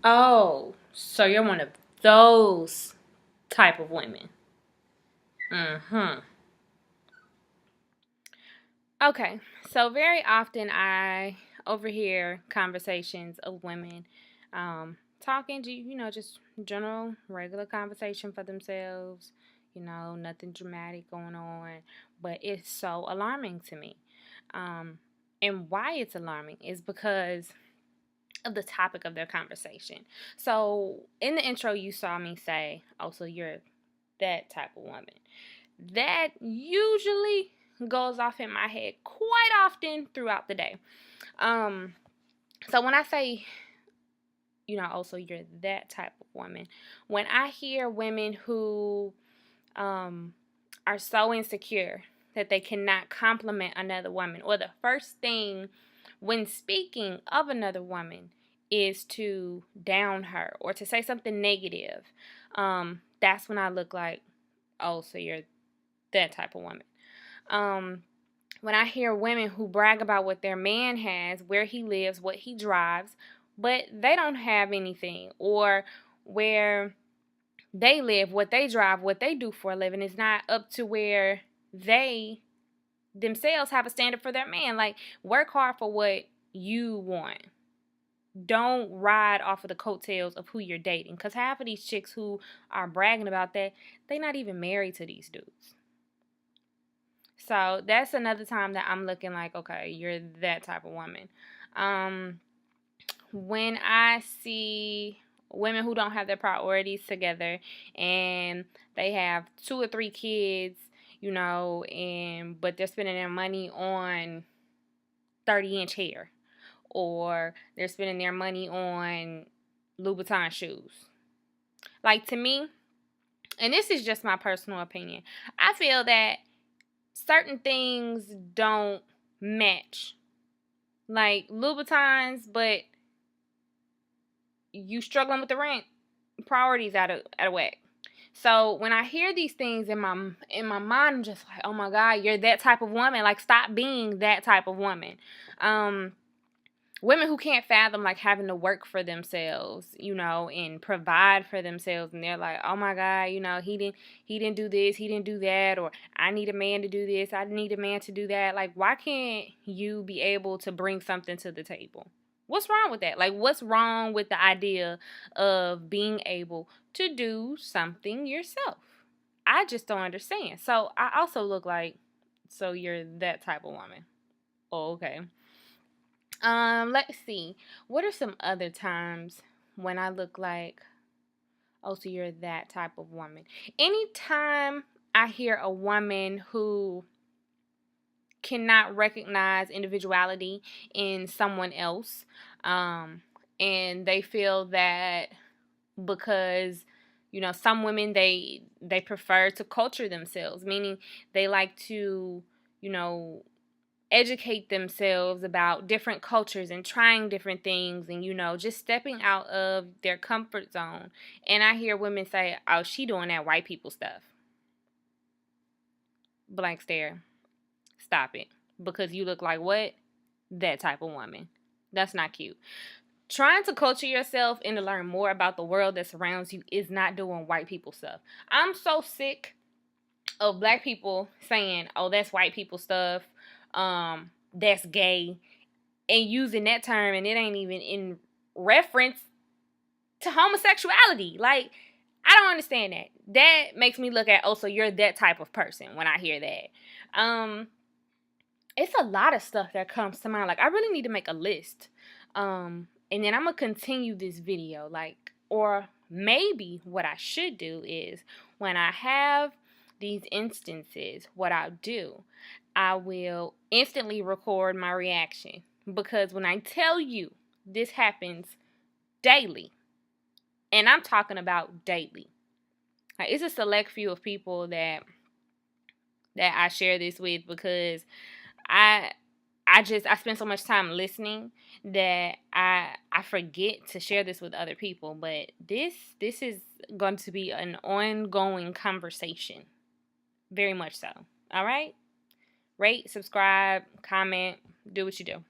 Oh, so you're one of those type of women. Mm-hmm. Okay, so very often I overhear conversations of women talking to, just general, regular conversation for themselves, nothing dramatic going on, but it's so alarming to me. Um, and why it's alarming is because of the topic of their conversation. So in the intro, you saw me say, oh, so you're that type of woman. That usually goes off in my head quite often throughout the day. Um, so when I say, oh, so you're that type of woman, when I hear women who are so insecure that they cannot compliment another woman, or the first thing when speaking of another woman is to down her or to say something negative, that's when I look like, oh, so you're that type of woman. When I hear women who brag about what their man has, where he lives, what he drives, but they don't have anything, or where they live, what they drive, what they do for a living is not up to where they themselves have a standard for their man. Like, work hard for what you want. Don't ride off of the coattails of who you're dating, because half of these chicks who are bragging about that, they're not even married to these dudes. So that's another time that I'm looking like, okay, you're that type of woman. When I see women who don't have their priorities together and they have 2 or 3 kids, but they're spending their money on 30-inch hair, or they're spending their money on Louboutin shoes. Like, to me, and this is just my personal opinion, I feel that certain things don't match. Like Louboutins, but you struggling with the rent, priorities out of whack. So when I hear these things in my mind, I'm just like, oh my God, you're that type of woman. Like, stop being that type of woman. Women who can't fathom like having to work for themselves, and provide for themselves, and they're like, oh my God, he didn't do this, he didn't do that, or I need a man to do this, I need a man to do that. Like, why can't you be able to bring something to the table? What's wrong with that? Like, what's wrong with the idea of being able to do something yourself? I just don't understand. So I also look like, so you're that type of woman. Oh, okay. Let's see. What are some other times when I look like, oh, so you're that type of woman? Anytime I hear a woman who cannot recognize individuality in someone else, and they feel that because some women, they prefer to culture themselves, meaning they like to educate themselves about different cultures and trying different things, and just stepping out of their comfort zone. And I hear women say, oh, she doing that white people stuff. Blank stare. Stop it. Because you look like what? That type of woman. That's not cute. Trying to culture yourself and to learn more about the world that surrounds you is not doing white people stuff. I'm so sick of black people saying, oh, that's white people stuff, that's gay, and using that term, and it ain't even in reference to homosexuality. Like, I don't understand that. That makes me look at, oh, so you're that type of person when I hear that. It's a lot of stuff that comes to mind. Like, I really need to make a list. And then I'm going to continue this video. Like, or maybe what I should do is, when I have these instances, what I'll do, I will instantly record my reaction. Because when I tell you this happens daily, and I'm talking about daily, like, it's a select few of people that I share this with, because I spend so much time listening that I forget to share this with other people. But this is going to be an ongoing conversation. Very much so. All right? Rate, subscribe, comment, do what you do.